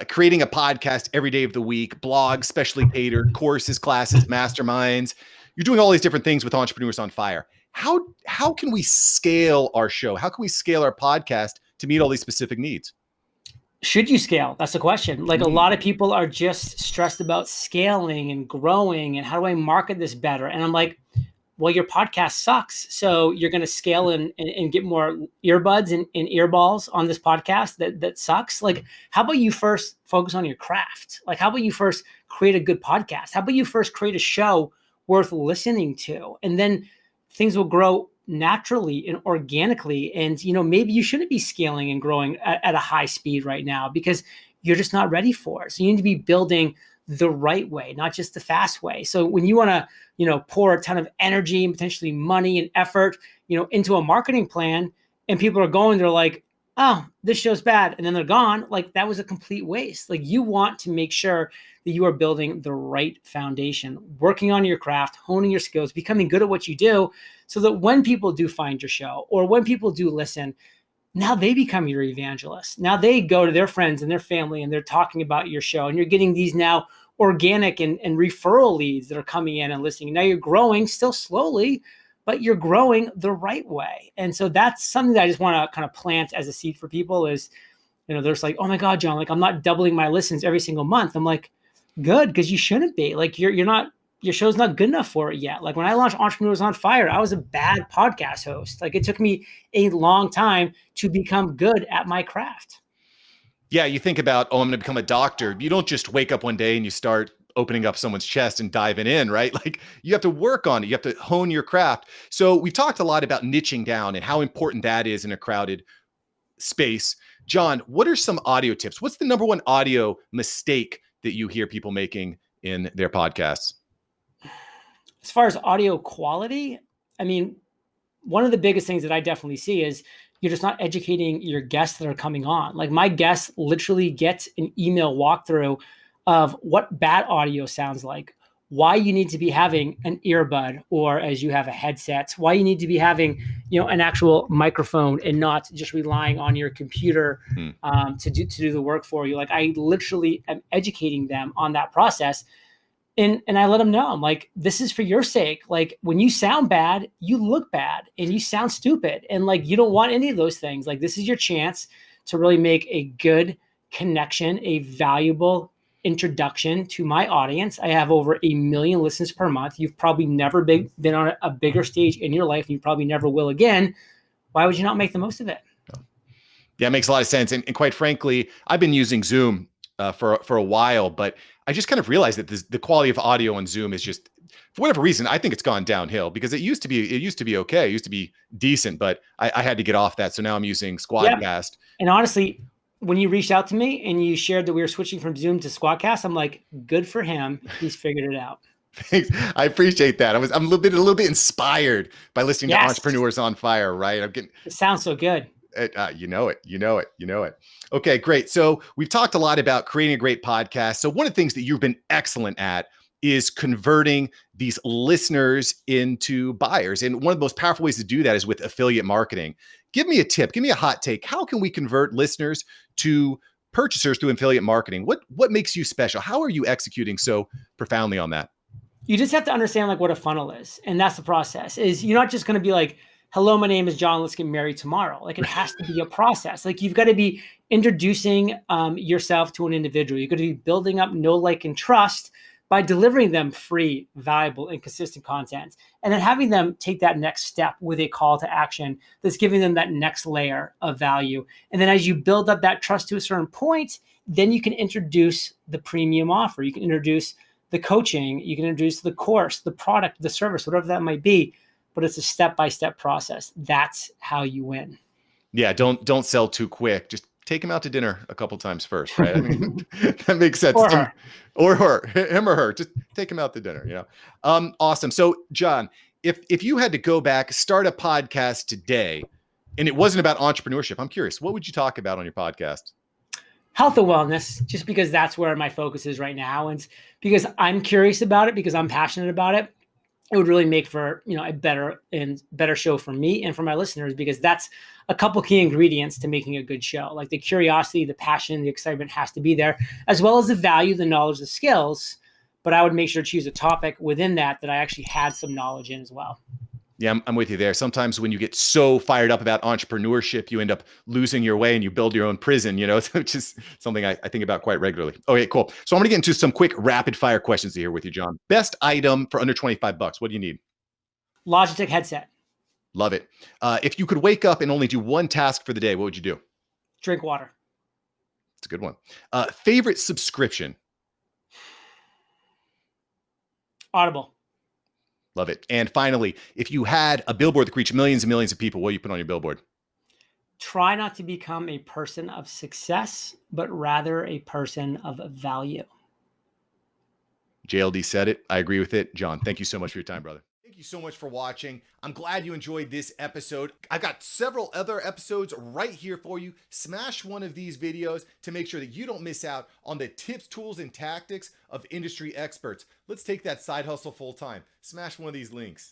creating a podcast every day of the week, blogs, specially catered, courses, classes, masterminds. You're doing all these different things with Entrepreneurs on Fire. How can we scale our show? How can we scale our podcast to meet all these specific needs? Should you scale? That's the question. Like a lot of people are just stressed about scaling and growing and how do I market this better? And I'm like, well, your podcast sucks. So you're going to scale and get more earbuds and earballs on this podcast that sucks. Like, how about you first focus on your craft? Like, how about you first create a good podcast? How about you first create a show worth listening to? And then things will grow naturally and organically. And, maybe you shouldn't be scaling and growing at a high speed right now because you're just not ready for it. So you need to be building the right way, not just the fast way. So when you want to, pour a ton of energy and potentially money and effort, into a marketing plan and people are going, they're like, oh, this show's bad. And then they're gone. Like that was a complete waste. Like you want to make sure that you are building the right foundation, working on your craft, honing your skills, becoming good at what you do so that when people do find your show or when people do listen, now they become your evangelists. Now they go to their friends and their family and they're talking about your show and you're getting these now organic and referral leads that are coming in and listening. Now you're growing still slowly, but you're growing the right way. And so that's something that I just want to kind of plant as a seed for people is, there's like, oh my God, John, like I'm not doubling my listens every single month. I'm like, good, because you shouldn't be. Like you're not, your show's not good enough for it yet. Like when I launched Entrepreneurs on Fire, I was a bad podcast host. Like it took me a long time to become good at my craft. Yeah, you think about, I'm going to become a doctor. You don't just wake up one day and you start opening up someone's chest and diving in, right? Like you have to work on it. You have to hone your craft. So we've talked a lot about niching down and how important that is in a crowded space. John, what are some audio tips? What's the number one audio mistake that you hear people making in their podcasts? As far as audio quality, I mean, one of the biggest things that I definitely see is you're just not educating your guests that are coming on. Like my guests literally get an email walkthrough of what bad audio sounds like, why you need to be having an earbud or as you have a headset, why you need to be having, an actual microphone and not just relying on your computer to do the work for you. Like I literally am educating them on that process. And I let them know, I'm like, this is for your sake. Like when you sound bad, you look bad and you sound stupid. And like, you don't want any of those things. Like this is your chance to really make a good connection, a valuable introduction to my audience. I have over 1 million listens per month. You've probably never been on a bigger stage in your life. And you probably never will again. Why would you not make the most of it? Yeah, it makes a lot of sense. And quite frankly, I've been using Zoom for a while, but I just kind of realized that the quality of audio on Zoom is just, for whatever reason, I think it's gone downhill because it used to be okay. It used to be decent, but I had to get off that. So now I'm using Squadcast. Yeah. And honestly, when you reached out to me and you shared that we were switching from Zoom to Squadcast, I'm like, good for him. He's figured it out. Thanks. I appreciate that. I'm a little bit inspired by listening to Entrepreneurs on Fire, right? It sounds so good. You know it. Okay, great. So we've talked a lot about creating a great podcast. So one of the things that you've been excellent at is converting these listeners into buyers. And one of the most powerful ways to do that is with affiliate marketing. Give me a tip. Give me a hot take. How can we convert listeners to purchasers through affiliate marketing? What makes you special? How are you executing so profoundly on that? You just have to understand like what a funnel is. And that's the process. Is you're not just going to be like, hello, my name is John. Let's get married tomorrow. Like it has to be a process. Like you've got to be introducing yourself to an individual. You're going to be building up know, like, and trust by delivering them free, valuable, and consistent content. And then having them take that next step with a call to action that's giving them that next layer of value. And then as you build up that trust to a certain point, then you can introduce the premium offer. You can introduce the coaching. You can introduce the course, the product, the service, whatever that might be. But it's a step-by-step process. That's how you win. Yeah, don't sell too quick. Just take him out to dinner a couple times first, right? I mean, that makes sense. Or her, him or her. Just take him out to dinner. Awesome. So, John, if you had to go back, start a podcast today, and it wasn't about entrepreneurship, I'm curious, what would you talk about on your podcast? Health and wellness, just because that's where my focus is right now, and because I'm curious about it, because I'm passionate about it. it would really make for, a better show for me and for my listeners, because that's a couple key ingredients to making a good show. Like the curiosity, the passion, the excitement has to be there, as well as the value, the knowledge, the skills. But I would make sure to choose a topic within that I actually had some knowledge in as well. Yeah, I'm with you there. Sometimes when you get so fired up about entrepreneurship, you end up losing your way and you build your own prison, which is something I think about quite regularly. Okay, cool. So I'm going to get into some quick rapid fire questions here with you, John. Best item for under $25. What do you need? Logitech headset. Love it. If you could wake up and only do one task for the day, what would you do? Drink water. It's a good one. Favorite subscription? Audible. Love it. And finally, if you had a billboard that could reach millions and millions of people, what do you put on your billboard? Try not to become a person of success, but rather a person of value. JLD said it. I agree with it. John, thank you so much for your time, brother. Thank you so much for watching. I'm glad you enjoyed this episode. I've got several other episodes right here for you. Smash one of these videos to make sure that you don't miss out on the tips, tools, and tactics of industry experts. Let's take that side hustle full time. Smash one of these links.